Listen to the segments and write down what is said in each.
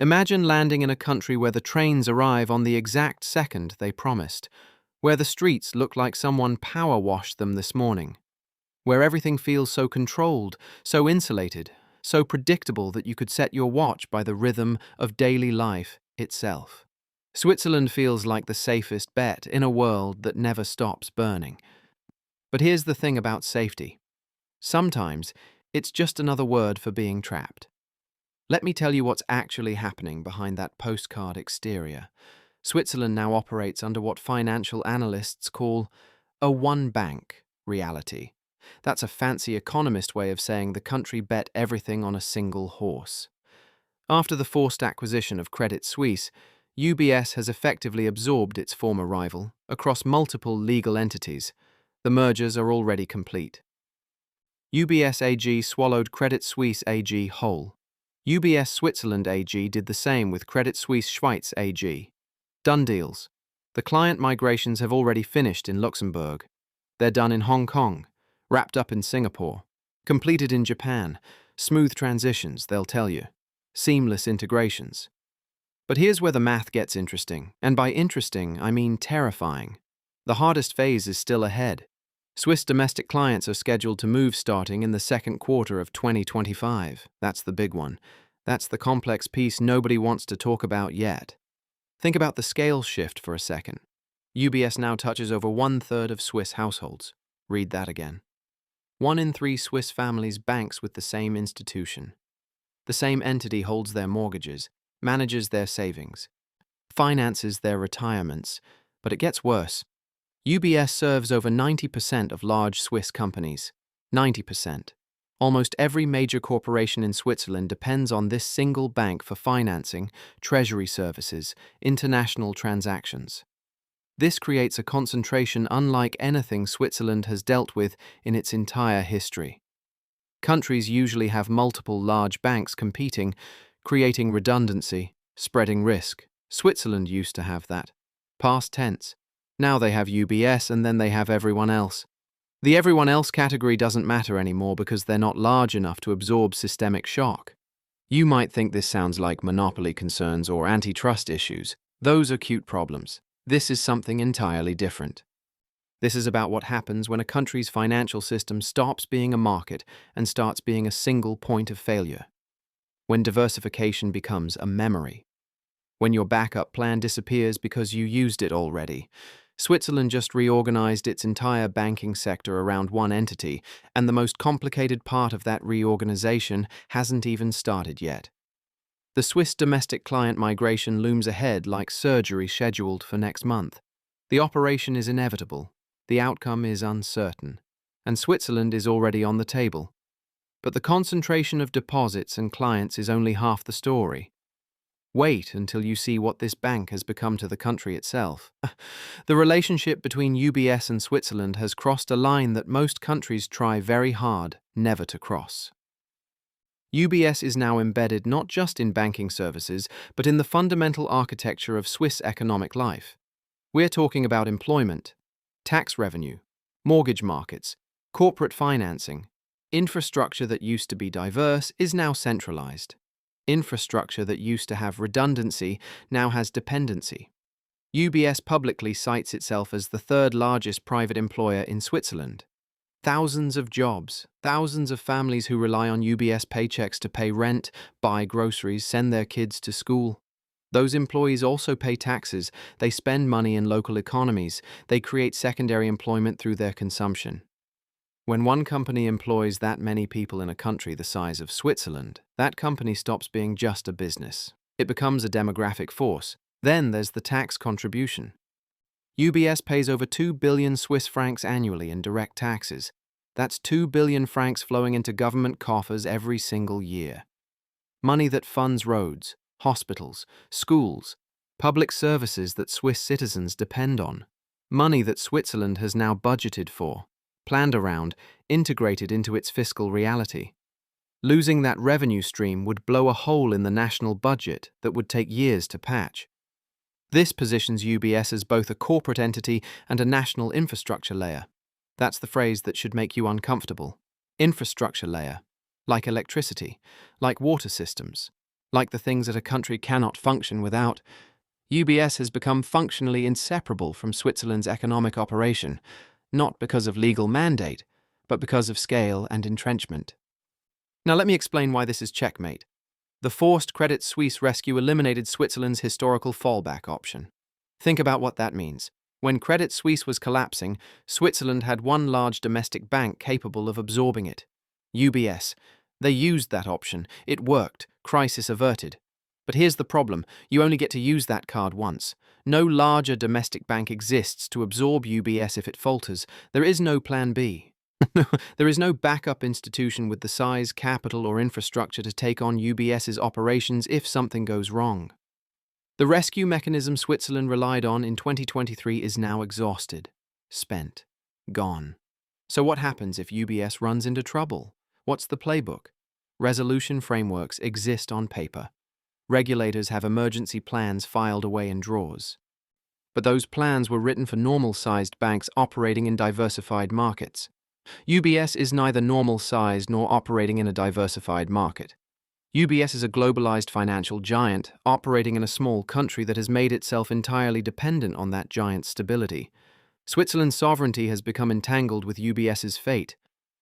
Imagine landing in a country where the trains arrive on the exact second they promised, where the streets look like someone power washed them this morning, where everything feels so controlled, so insulated, so predictable that you could set your watch by the rhythm of daily life itself. Switzerland feels like the safest bet in a world that never stops burning. But here's the thing about safety. Sometimes it's just another word for being trapped. Let me tell you what's actually happening behind that postcard exterior. Switzerland now operates under what financial analysts call a one-bank reality. That's a fancy economist way of saying the country bet everything on a single horse. After the forced acquisition of Credit Suisse, UBS has effectively absorbed its former rival across multiple legal entities. The mergers are already complete. UBS AG swallowed Credit Suisse AG whole. UBS Switzerland AG did the same with Credit Suisse Schweiz AG. Done deals. The client migrations have already finished in Luxembourg. They're done in Hong Kong, wrapped up in Singapore, completed in Japan. Smooth transitions, they'll tell you. Seamless integrations. But here's where the math gets interesting, and by interesting, I mean terrifying. The hardest phase is still ahead. Swiss domestic clients are scheduled to move starting in the second quarter of 2025. That's the big one. That's the complex piece nobody wants to talk about yet. Think about the scale shift for a second. UBS now touches over 1/3 of Swiss households. Read that again. 1 in 3 Swiss families banks with the same institution. The same entity holds their mortgages, manages their savings, finances their retirements. But it gets worse. UBS serves over 90% of large Swiss companies. 90%. Almost every major corporation in Switzerland depends on this single bank for financing, treasury services, international transactions. This creates a concentration unlike anything Switzerland has dealt with in its entire history. Countries usually have multiple large banks competing, creating redundancy, spreading risk. Switzerland used to have that. Past tense. Now they have UBS and then they have everyone else. The everyone else category doesn't matter anymore because they're not large enough to absorb systemic shock. You might think this sounds like monopoly concerns or antitrust issues. Those are cute problems. This is something entirely different. This is about what happens when a country's financial system stops being a market and starts being a single point of failure. When diversification becomes a memory. When your backup plan disappears because you used it already. Switzerland just reorganized its entire banking sector around one entity, and the most complicated part of that reorganization hasn't even started yet. The Swiss domestic client migration looms ahead like surgery scheduled for next month. The operation is inevitable, the outcome is uncertain, and Switzerland is already on the table. But the concentration of deposits and clients is only half the story. Wait until you see what this bank has become to the country itself. The relationship between UBS and Switzerland has crossed a line that most countries try very hard never to cross. UBS is now embedded not just in banking services, but in the fundamental architecture of Swiss economic life. We're talking about employment, tax revenue, mortgage markets, corporate financing. Infrastructure that used to be diverse is now centralized. Infrastructure that used to have redundancy now has dependency. UBS publicly cites itself as the third largest private employer in Switzerland. Thousands of jobs, thousands of families who rely on UBS paychecks to pay rent, buy groceries, send their kids to school. Those employees also pay taxes, they spend money in local economies, they create secondary employment through their consumption. When one company employs that many people in a country the size of Switzerland, that company stops being just a business. It becomes a demographic force. Then there's the tax contribution. UBS pays over 2 billion Swiss francs annually in direct taxes. That's 2 billion francs flowing into government coffers every single year. Money that funds roads, hospitals, schools, public services that Swiss citizens depend on. Money that Switzerland has now budgeted for, planned around, integrated into its fiscal reality. Losing that revenue stream would blow a hole in the national budget that would take years to patch. This positions UBS as both a corporate entity and a national infrastructure layer. That's the phrase that should make you uncomfortable. Infrastructure layer. Like electricity, like water systems, Like the things that a country cannot function without, UBS has become functionally inseparable from Switzerland's economic operation, not because of legal mandate, but because of scale and entrenchment. Now let me explain why this is checkmate. The forced Credit Suisse rescue eliminated Switzerland's historical fallback option. Think about what that means. When Credit Suisse was collapsing, Switzerland had one large domestic bank capable of absorbing it. UBS. They used that option. It worked. Crisis averted. But here's the problem. You only get to use that card once. No larger domestic bank exists to absorb UBS if it falters. There is no plan B. There is no backup institution with the size, capital, or infrastructure to take on UBS's operations if something goes wrong. The rescue mechanism Switzerland relied on in 2023 is now exhausted, spent, gone. So what happens if UBS runs into trouble? What's the playbook? Resolution frameworks exist on paper. Regulators have emergency plans filed away in drawers. But those plans were written for normal-sized banks operating in diversified markets. UBS is neither normal-sized nor operating in a diversified market. UBS is a globalized financial giant operating in a small country that has made itself entirely dependent on that giant's stability. Switzerland's sovereignty has become entangled with UBS's fate,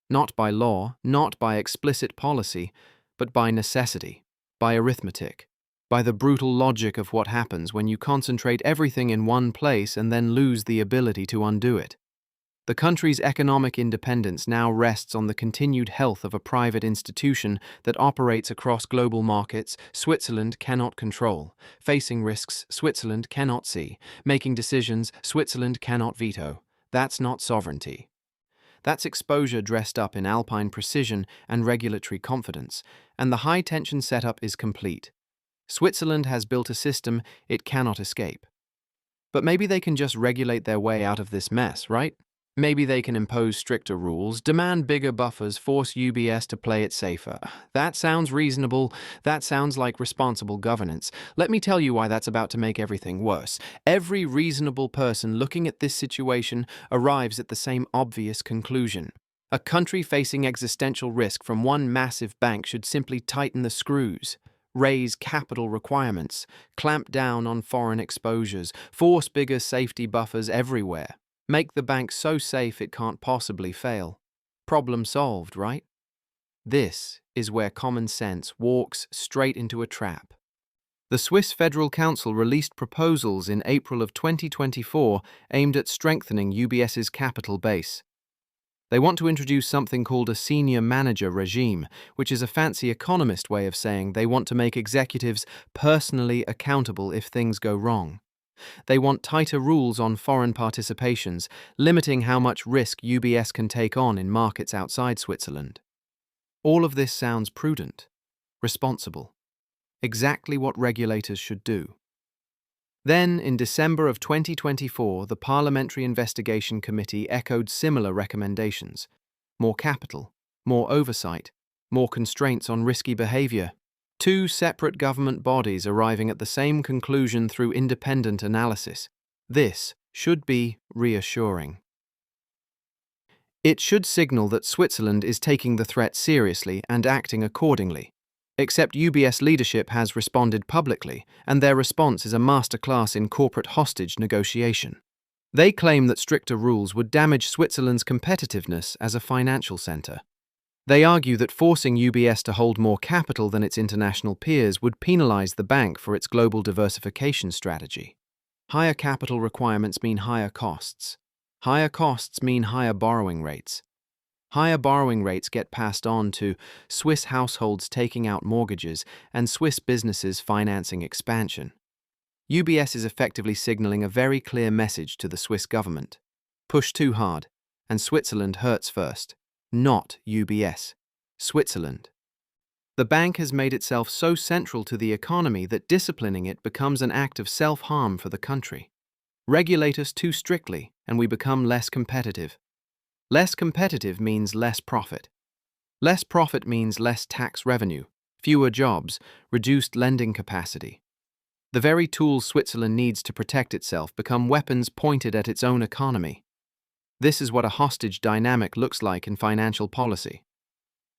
not by law, not by explicit policy, but by necessity, by arithmetic, by the brutal logic of what happens when you concentrate everything in one place and then lose the ability to undo it. The country's economic independence now rests on the continued health of a private institution that operates across global markets Switzerland cannot control, facing risks Switzerland cannot see, making decisions Switzerland cannot veto. That's not sovereignty. That's exposure dressed up in alpine precision and regulatory confidence, and the high-tension setup is complete. Switzerland has built a system it cannot escape. But maybe they can just regulate their way out of this mess, right? Maybe they can impose stricter rules, demand bigger buffers, force UBS to play it safer. That sounds reasonable. That sounds like responsible governance. Let me tell you why that's about to make everything worse. Every reasonable person looking at this situation arrives at the same obvious conclusion. A country facing existential risk from one massive bank should simply tighten the screws, raise capital requirements, clamp down on foreign exposures, force bigger safety buffers everywhere. Make the bank so safe it can't possibly fail. Problem solved, right? This is where common sense walks straight into a trap. The Swiss Federal Council released proposals in April of 2024 aimed at strengthening UBS's capital base. They want to introduce something called a senior manager regime, which is a fancy economist way of saying they want to make executives personally accountable if things go wrong. They want tighter rules on foreign participations, limiting how much risk UBS can take on in markets outside Switzerland. All of this sounds prudent, responsible, exactly what regulators should do. Then, in December of 2024, the Parliamentary Investigation Committee echoed similar recommendations: more capital, more oversight, more constraints on risky behavior. Two separate government bodies arriving at the same conclusion through independent analysis. This should be reassuring. It should signal that Switzerland is taking the threat seriously and acting accordingly. Except UBS leadership has responded publicly, and their response is a masterclass in corporate hostage negotiation. They claim that stricter rules would damage Switzerland's competitiveness as a financial center. They argue that forcing UBS to hold more capital than its international peers would penalize the bank for its global diversification strategy. Higher capital requirements mean higher costs. Higher costs mean higher borrowing rates. Higher borrowing rates get passed on to Swiss households taking out mortgages and Swiss businesses financing expansion. UBS is effectively signaling a very clear message to the Swiss government. Push too hard, and Switzerland hurts first. Not UBS, Switzerland. The bank has made itself so central to the economy that disciplining it becomes an act of self-harm for the country. Regulate us too strictly, and we become less competitive. Less competitive means less profit. Less profit means less tax revenue, fewer jobs, reduced lending capacity. The very tools Switzerland needs to protect itself become weapons pointed at its own economy. This is what a hostage dynamic looks like in financial policy.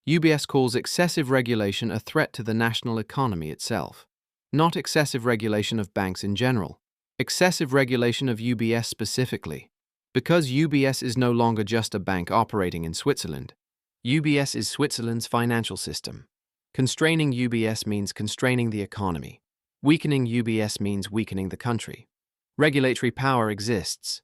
UBS calls excessive regulation a threat to the national economy itself, not excessive regulation of banks in general, excessive regulation of UBS specifically. Because UBS is no longer just a bank operating in Switzerland, UBS is Switzerland's financial system. Constraining UBS means constraining the economy. Weakening UBS means weakening the country. Regulatory power exists.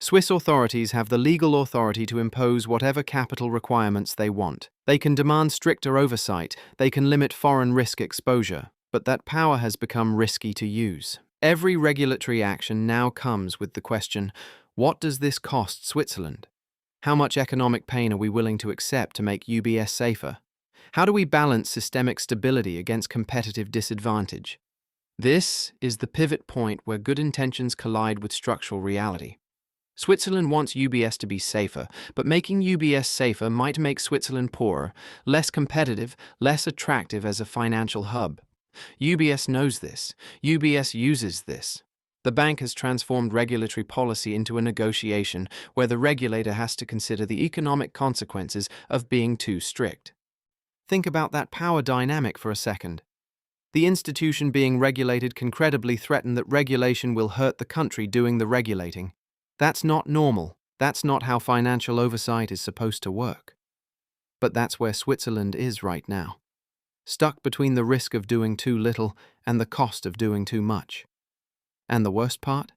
Swiss authorities have the legal authority to impose whatever capital requirements they want. They can demand stricter oversight, they can limit foreign risk exposure, but that power has become risky to use. Every regulatory action now comes with the question, what does this cost Switzerland? How much economic pain are we willing to accept to make UBS safer? How do we balance systemic stability against competitive disadvantage? This is the pivot point where good intentions collide with structural reality. Switzerland wants UBS to be safer, but making UBS safer might make Switzerland poorer, less competitive, less attractive as a financial hub. UBS knows this. UBS uses this. The bank has transformed regulatory policy into a negotiation where the regulator has to consider the economic consequences of being too strict. Think about that power dynamic for a second. The institution being regulated can credibly threaten that regulation will hurt the country doing the regulating. That's not normal. That's not how financial oversight is supposed to work. But that's where Switzerland is right now. Stuck between the risk of doing too little and the cost of doing too much. And the worst part?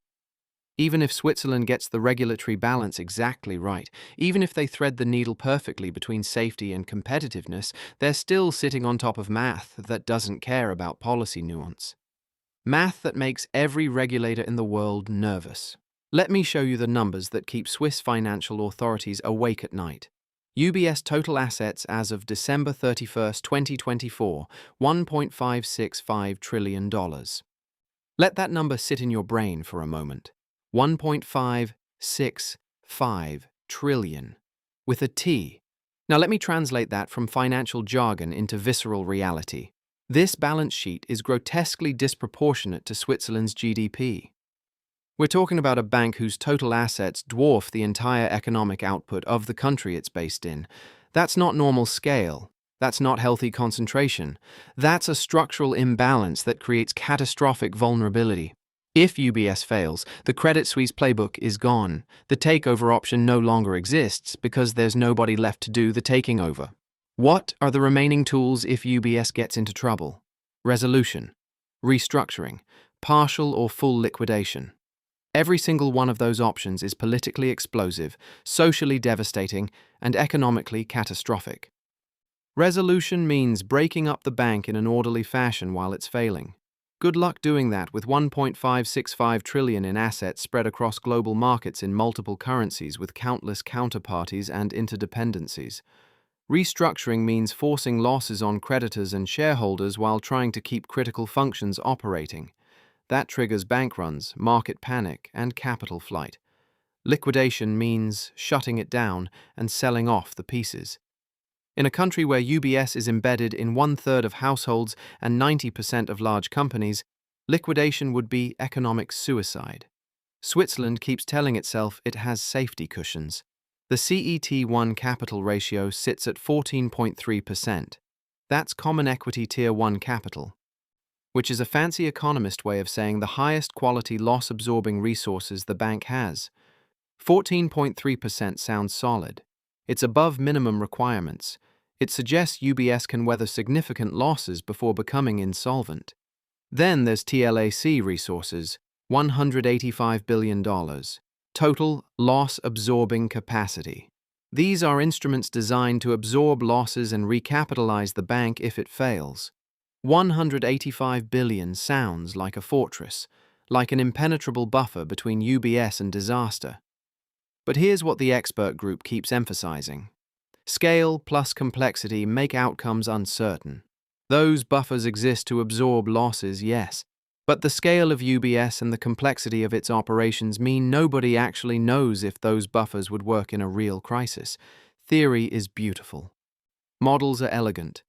Even if Switzerland gets the regulatory balance exactly right, even if they thread the needle perfectly between safety and competitiveness, they're still sitting on top of math that doesn't care about policy nuance. Math that makes every regulator in the world nervous. Let me show you the numbers that keep Swiss financial authorities awake at night. UBS total assets as of December 31, 2024, $1.565 trillion. Let that number sit in your brain for a moment. 1.565 trillion, with a T. Now let me translate that from financial jargon into visceral reality. This balance sheet is grotesquely disproportionate to Switzerland's GDP. We're talking about a bank whose total assets dwarf the entire economic output of the country it's based in. That's not normal scale. That's not healthy concentration. That's a structural imbalance that creates catastrophic vulnerability. If UBS fails, the Credit Suisse playbook is gone. The takeover option no longer exists because there's nobody left to do the taking over. What are the remaining tools if UBS gets into trouble? Resolution, restructuring, partial or full liquidation. Every single one of those options is politically explosive, socially devastating, and economically catastrophic. Resolution means breaking up the bank in an orderly fashion while it's failing. Good luck doing that with 1.565 trillion in assets spread across global markets in multiple currencies with countless counterparties and interdependencies. Restructuring means forcing losses on creditors and shareholders while trying to keep critical functions operating. That triggers bank runs, market panic, and capital flight. Liquidation means shutting it down and selling off the pieces. In a country where UBS is embedded in 1/3 of households and 90% of large companies, liquidation would be economic suicide. Switzerland keeps telling itself it has safety cushions. The CET1 capital ratio sits at 14.3%. That's Common Equity Tier 1 capital, which is a fancy economist way of saying the highest quality loss-absorbing resources the bank has. 14.3% sounds solid. It's above minimum requirements. It suggests UBS can weather significant losses before becoming insolvent. Then there's TLAC resources, $185 billion. Total loss-absorbing capacity. These are instruments designed to absorb losses and recapitalize the bank if it fails. 185 billion sounds like a fortress, like an impenetrable buffer between UBS and disaster. But here's what the expert group keeps emphasizing. Scale plus complexity make outcomes uncertain. Those buffers exist to absorb losses, yes, but the scale of UBS and the complexity of its operations mean nobody actually knows if those buffers would work in a real crisis. Theory is beautiful. Models are elegant.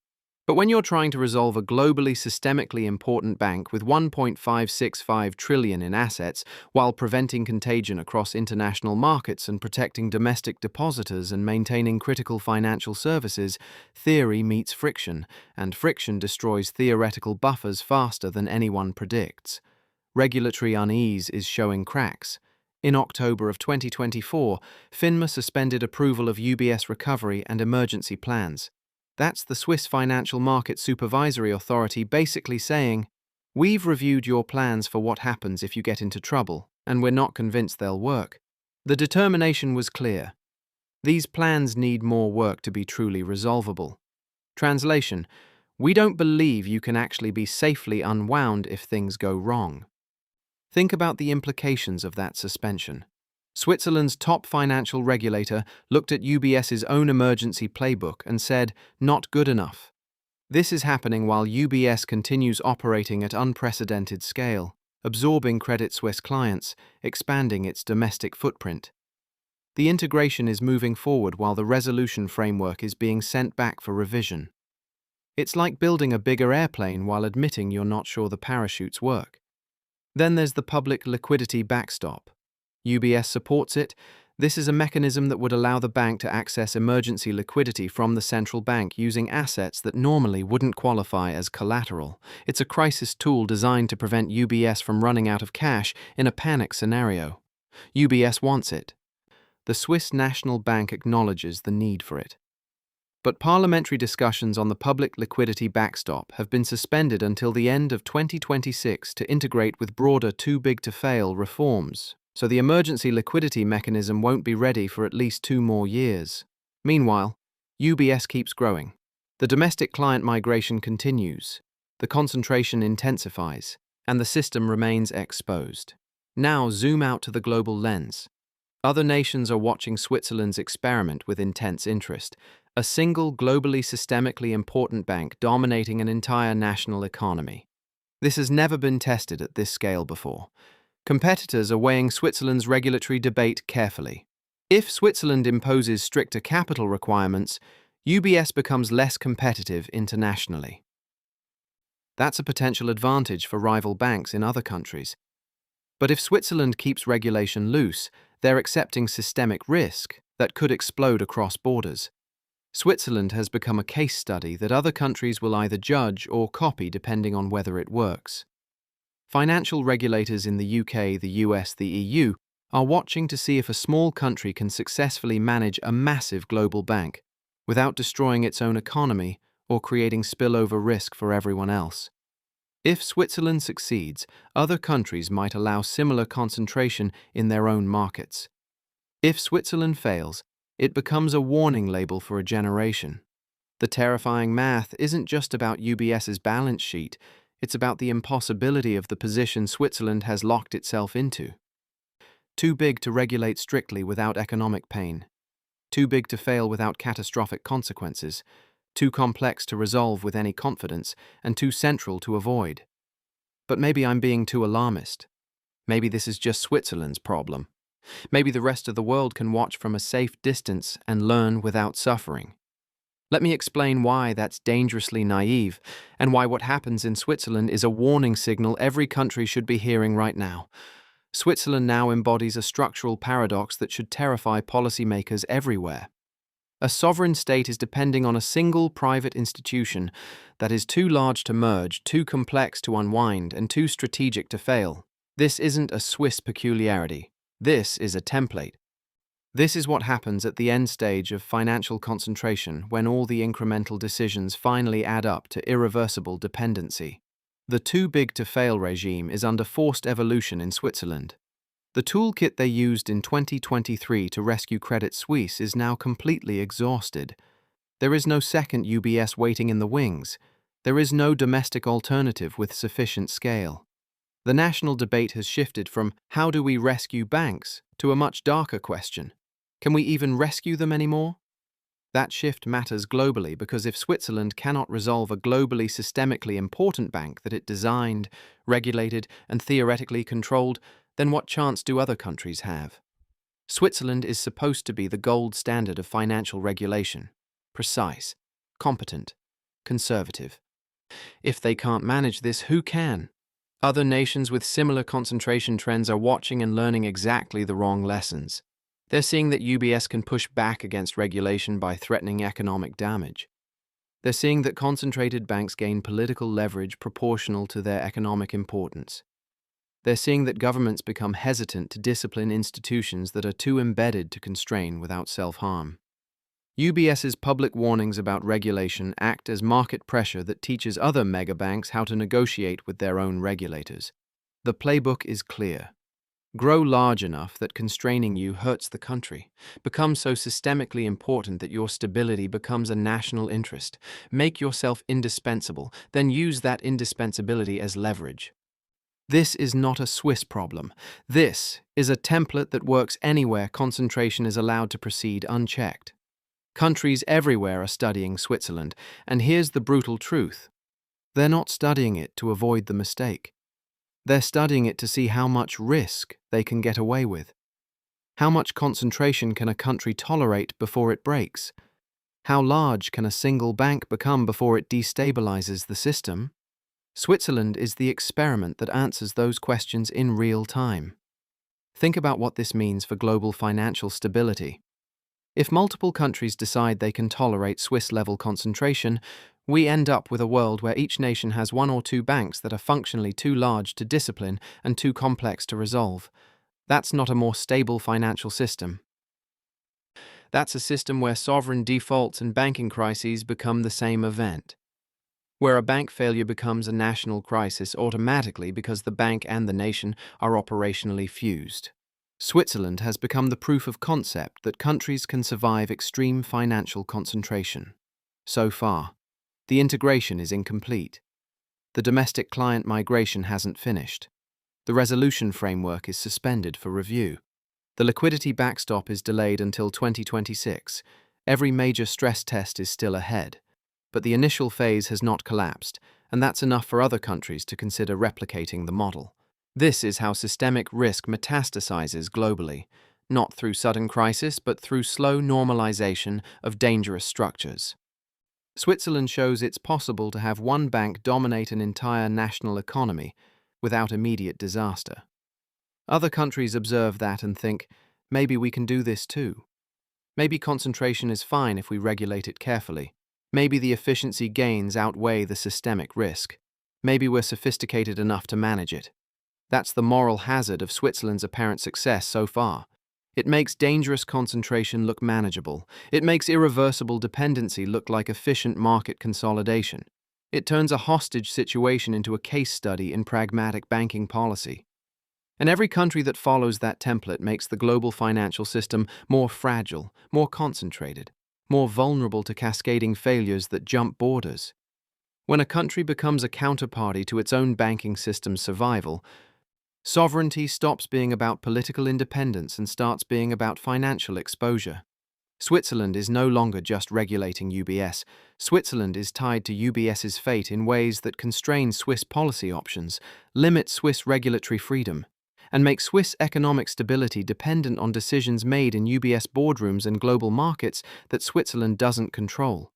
But when you're trying to resolve a globally systemically important bank with 1.565 trillion in assets while preventing contagion across international markets and protecting domestic depositors and maintaining critical financial services, theory meets friction, and friction destroys theoretical buffers faster than anyone predicts. Regulatory unease is showing cracks. In October of 2024, FINMA suspended approval of UBS recovery and emergency plans. That's the Swiss Financial Market Supervisory Authority basically saying, "We've reviewed your plans for what happens if you get into trouble, and we're not convinced they'll work." The determination was clear. These plans need more work to be truly resolvable. Translation: we don't believe you can actually be safely unwound if things go wrong. Think about the implications of that suspension. Switzerland's top financial regulator looked at UBS's own emergency playbook and said, "Not good enough." This is happening while UBS continues operating at unprecedented scale, absorbing Credit Suisse clients, expanding its domestic footprint. The integration is moving forward while the resolution framework is being sent back for revision. It's like building a bigger airplane while admitting you're not sure the parachutes work. Then there's the public liquidity backstop. UBS supports it. This is a mechanism that would allow the bank to access emergency liquidity from the central bank using assets that normally wouldn't qualify as collateral. It's a crisis tool designed to prevent UBS from running out of cash in a panic scenario. UBS wants it. The Swiss National Bank acknowledges the need for it. But parliamentary discussions on the public liquidity backstop have been suspended until the end of 2026 to integrate with broader too-big-to-fail reforms, so the emergency liquidity mechanism won't be ready for at least 2 more years. Meanwhile, UBS keeps growing. The domestic client migration continues, the concentration intensifies, and the system remains exposed. Now zoom out to the global lens. Other nations are watching Switzerland's experiment with intense interest. A single globally systemically important bank dominating an entire national economy. This has never been tested at this scale before. Competitors are weighing Switzerland's regulatory debate carefully. If Switzerland imposes stricter capital requirements, UBS becomes less competitive internationally. That's a potential advantage for rival banks in other countries. But if Switzerland keeps regulation loose, they're accepting systemic risk that could explode across borders. Switzerland has become a case study that other countries will either judge or copy depending on whether it works. Financial regulators in the UK, the US, the EU are watching to see if a small country can successfully manage a massive global bank without destroying its own economy or creating spillover risk for everyone else. If Switzerland succeeds, other countries might allow similar concentration in their own markets. If Switzerland fails, it becomes a warning label for a generation. The terrifying math isn't just about UBS's balance sheet, it's about the impossibility of the position Switzerland has locked itself into. Too big to regulate strictly without economic pain. Too big to fail without catastrophic consequences. Too complex to resolve with any confidence, and too central to avoid. But maybe I'm being too alarmist. Maybe this is just Switzerland's problem. Maybe the rest of the world can watch from a safe distance and learn without suffering. Let me explain why that's dangerously naive, and why what happens in Switzerland is a warning signal every country should be hearing right now. Switzerland now embodies a structural paradox that should terrify policymakers everywhere. A sovereign state is depending on a single private institution that is too large to merge, too complex to unwind, and too strategic to fail. This isn't a Swiss peculiarity. This is a template. This is what happens at the end stage of financial concentration when all the incremental decisions finally add up to irreversible dependency. The too-big-to-fail regime is under forced evolution in Switzerland. The toolkit they used in 2023 to rescue Credit Suisse is now completely exhausted. There is no second UBS waiting in the wings. There is no domestic alternative with sufficient scale. The national debate has shifted from "how do we rescue banks?" to a much darker question: can we even rescue them anymore? That shift matters globally because if Switzerland cannot resolve a globally systemically important bank that it designed, regulated, and theoretically controlled, then what chance do other countries have? Switzerland is supposed to be the gold standard of financial regulation: precise, competent, conservative. If they can't manage this, who can? Other nations with similar concentration trends are watching and learning exactly the wrong lessons. They're seeing that UBS can push back against regulation by threatening economic damage. They're seeing that concentrated banks gain political leverage proportional to their economic importance. They're seeing that governments become hesitant to discipline institutions that are too embedded to constrain without self-harm. UBS's public warnings about regulation act as market pressure that teaches other megabanks how to negotiate with their own regulators. The playbook is clear. Grow large enough that constraining you hurts the country. Become so systemically important that your stability becomes a national interest. Make yourself indispensable, then use that indispensability as leverage. This is not a Swiss problem. This is a template that works anywhere concentration is allowed to proceed unchecked. Countries everywhere are studying Switzerland, and here's the brutal truth. They're not studying it to avoid the mistake. They're studying it to see how much risk they can get away with. How much concentration can a country tolerate before it breaks? How large can a single bank become before it destabilizes the system? Switzerland is the experiment that answers those questions in real time. Think about what this means for global financial stability. If multiple countries decide they can tolerate Swiss-level concentration, we end up with a world where each nation has one or two banks that are functionally too large to discipline and too complex to resolve. That's not a more stable financial system. That's a system where sovereign defaults and banking crises become the same event. Where a bank failure becomes a national crisis automatically because the bank and the nation are operationally fused. Switzerland has become the proof of concept that countries can survive extreme financial concentration. So far, the integration is incomplete. The domestic client migration hasn't finished. The resolution framework is suspended for review. The liquidity backstop is delayed until 2026. Every major stress test is still ahead. But the initial phase has not collapsed, and that's enough for other countries to consider replicating the model. This is how systemic risk metastasizes globally, not through sudden crisis, but through slow normalization of dangerous structures. Switzerland shows it's possible to have one bank dominate an entire national economy without immediate disaster. Other countries observe that and think, maybe we can do this too. Maybe concentration is fine if we regulate it carefully. Maybe the efficiency gains outweigh the systemic risk. Maybe we're sophisticated enough to manage it. That's the moral hazard of Switzerland's apparent success so far. It makes dangerous concentration look manageable. It makes irreversible dependency look like efficient market consolidation. It turns a hostage situation into a case study in pragmatic banking policy. And every country that follows that template makes the global financial system more fragile, more concentrated, more vulnerable to cascading failures that jump borders. When a country becomes a counterparty to its own banking system's survival, sovereignty stops being about political independence and starts being about financial exposure. Switzerland is no longer just regulating UBS. Switzerland is tied to UBS's fate in ways that constrain Swiss policy options, limit Swiss regulatory freedom, and make Swiss economic stability dependent on decisions made in UBS boardrooms and global markets that Switzerland doesn't control.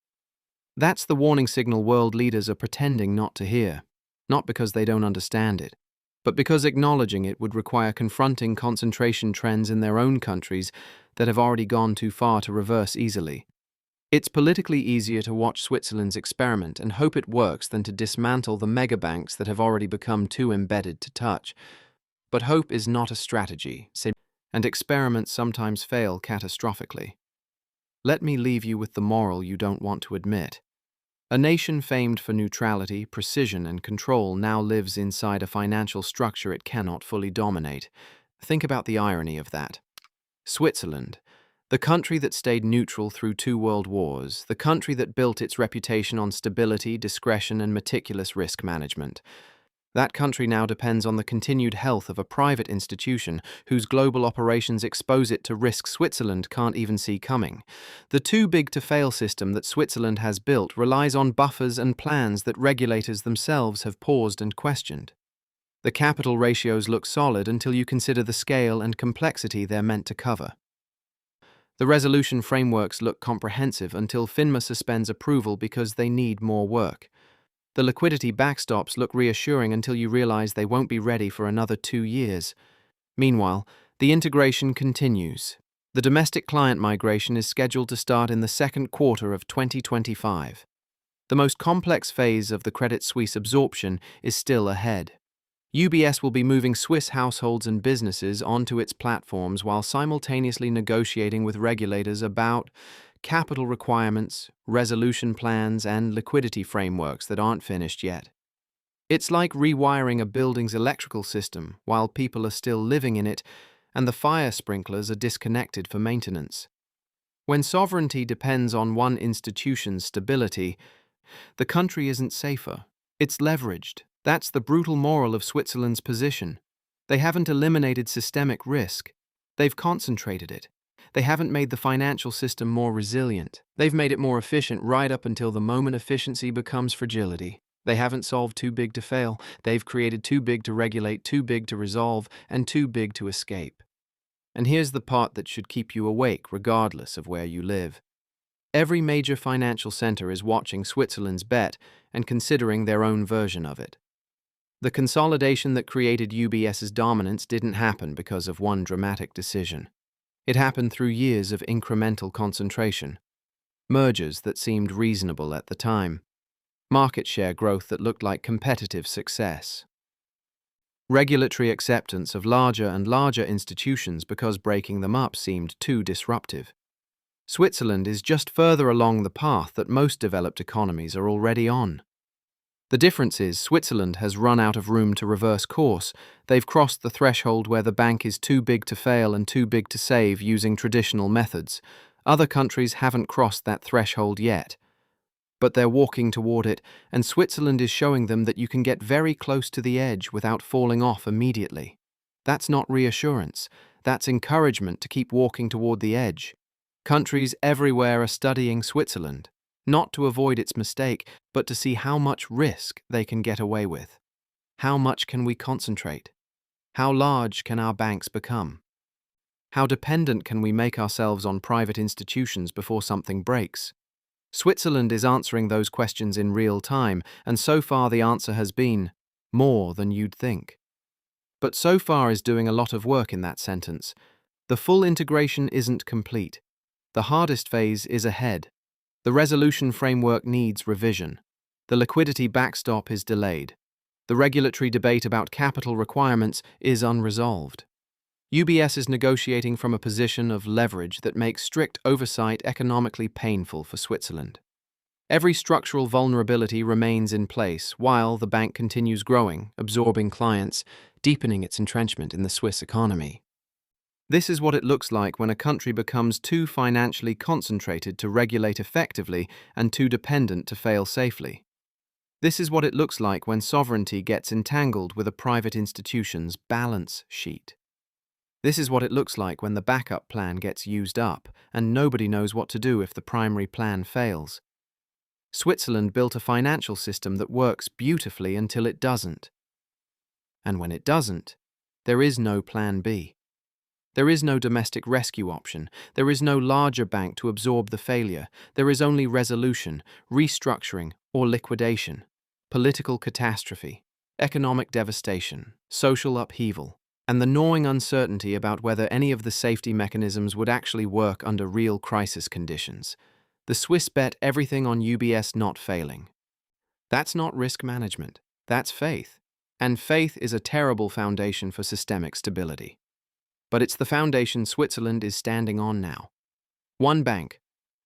That's the warning signal world leaders are pretending not to hear, not because they don't understand it, but because acknowledging it would require confronting concentration trends in their own countries that have already gone too far to reverse easily. It's politically easier to watch Switzerland's experiment and hope it works than to dismantle the megabanks that have already become too embedded to touch. But hope is not a strategy, and experiments sometimes fail catastrophically. Let me leave you with the moral you don't want to admit. A nation famed for neutrality, precision, and control now lives inside a financial structure it cannot fully dominate. Think about the irony of that. Switzerland, the country that stayed neutral through 2 world wars, the country that built its reputation on stability, discretion, and meticulous risk management. That country now depends on the continued health of a private institution whose global operations expose it to risks Switzerland can't even see coming. The too-big-to-fail system that Switzerland has built relies on buffers and plans that regulators themselves have paused and questioned. The capital ratios look solid until you consider the scale and complexity they're meant to cover. The resolution frameworks look comprehensive until FINMA suspends approval because they need more work. The liquidity backstops look reassuring until you realize they won't be ready for another 2 years. Meanwhile, the integration continues. The domestic client migration is scheduled to start in the second quarter of 2025. The most complex phase of the Credit Suisse absorption is still ahead. UBS will be moving Swiss households and businesses onto its platforms while simultaneously negotiating with regulators about capital requirements, resolution plans, and liquidity frameworks that aren't finished yet. It's like rewiring a building's electrical system while people are still living in it and the fire sprinklers are disconnected for maintenance. When sovereignty depends on one institution's stability, the country isn't safer. It's leveraged. That's the brutal moral of Switzerland's position. They haven't eliminated systemic risk. They've concentrated it. They haven't made the financial system more resilient. They've made it more efficient right up until the moment efficiency becomes fragility. They haven't solved too big to fail. They've created too big to regulate, too big to resolve, and too big to escape. And here's the part that should keep you awake regardless of where you live. Every major financial center is watching Switzerland's bet and considering their own version of it. The consolidation that created UBS's dominance didn't happen because of one dramatic decision. It happened through years of incremental concentration, mergers that seemed reasonable at the time, market share growth that looked like competitive success, regulatory acceptance of larger and larger institutions because breaking them up seemed too disruptive. Switzerland is just further along the path that most developed economies are already on. The difference is Switzerland has run out of room to reverse course. They've crossed the threshold where the bank is too big to fail and too big to save using traditional methods. Other countries haven't crossed that threshold yet. But they're walking toward it, and Switzerland is showing them that you can get very close to the edge without falling off immediately. That's not reassurance. That's encouragement to keep walking toward the edge. Countries everywhere are studying Switzerland, not to avoid its mistake, but to see how much risk they can get away with. How much can we concentrate? How large can our banks become? How dependent can we make ourselves on private institutions before something breaks? Switzerland is answering those questions in real time, and so far the answer has been more than you'd think. But so far is doing a lot of work in that sentence. The full integration isn't complete. The hardest phase is ahead. The resolution framework needs revision. The liquidity backstop is delayed. The regulatory debate about capital requirements is unresolved. UBS is negotiating from a position of leverage that makes strict oversight economically painful for Switzerland. Every structural vulnerability remains in place while the bank continues growing, absorbing clients, deepening its entrenchment in the Swiss economy. This is what it looks like when a country becomes too financially concentrated to regulate effectively and too dependent to fail safely. This is what it looks like when sovereignty gets entangled with a private institution's balance sheet. This is what it looks like when the backup plan gets used up and nobody knows what to do if the primary plan fails. Switzerland built a financial system that works beautifully until it doesn't. And when it doesn't, there is no plan B. There is no domestic rescue option. There is no larger bank to absorb the failure. There is only resolution, restructuring, or liquidation, political catastrophe, economic devastation, social upheaval, and the gnawing uncertainty about whether any of the safety mechanisms would actually work under real crisis conditions. The Swiss bet everything on UBS not failing. That's not risk management. That's faith. And faith is a terrible foundation for systemic stability. But it's the foundation Switzerland is standing on now. One bank,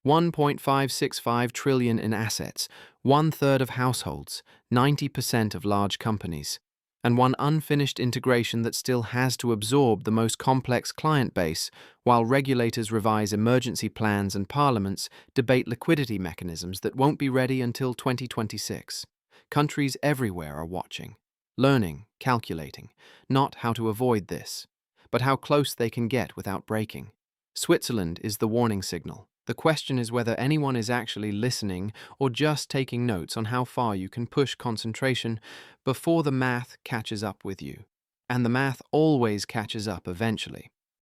1.565 trillion in assets, 1/3 of households, 90% of large companies, and one unfinished integration that still has to absorb the most complex client base while regulators revise emergency plans and parliaments debate liquidity mechanisms that won't be ready until 2026. Countries everywhere are watching, learning, calculating, not how to avoid this, but how close they can get without breaking. Switzerland is the warning signal. The question is whether anyone is actually listening or just taking notes on how far you can push concentration before the math catches up with you. And the math always catches up eventually.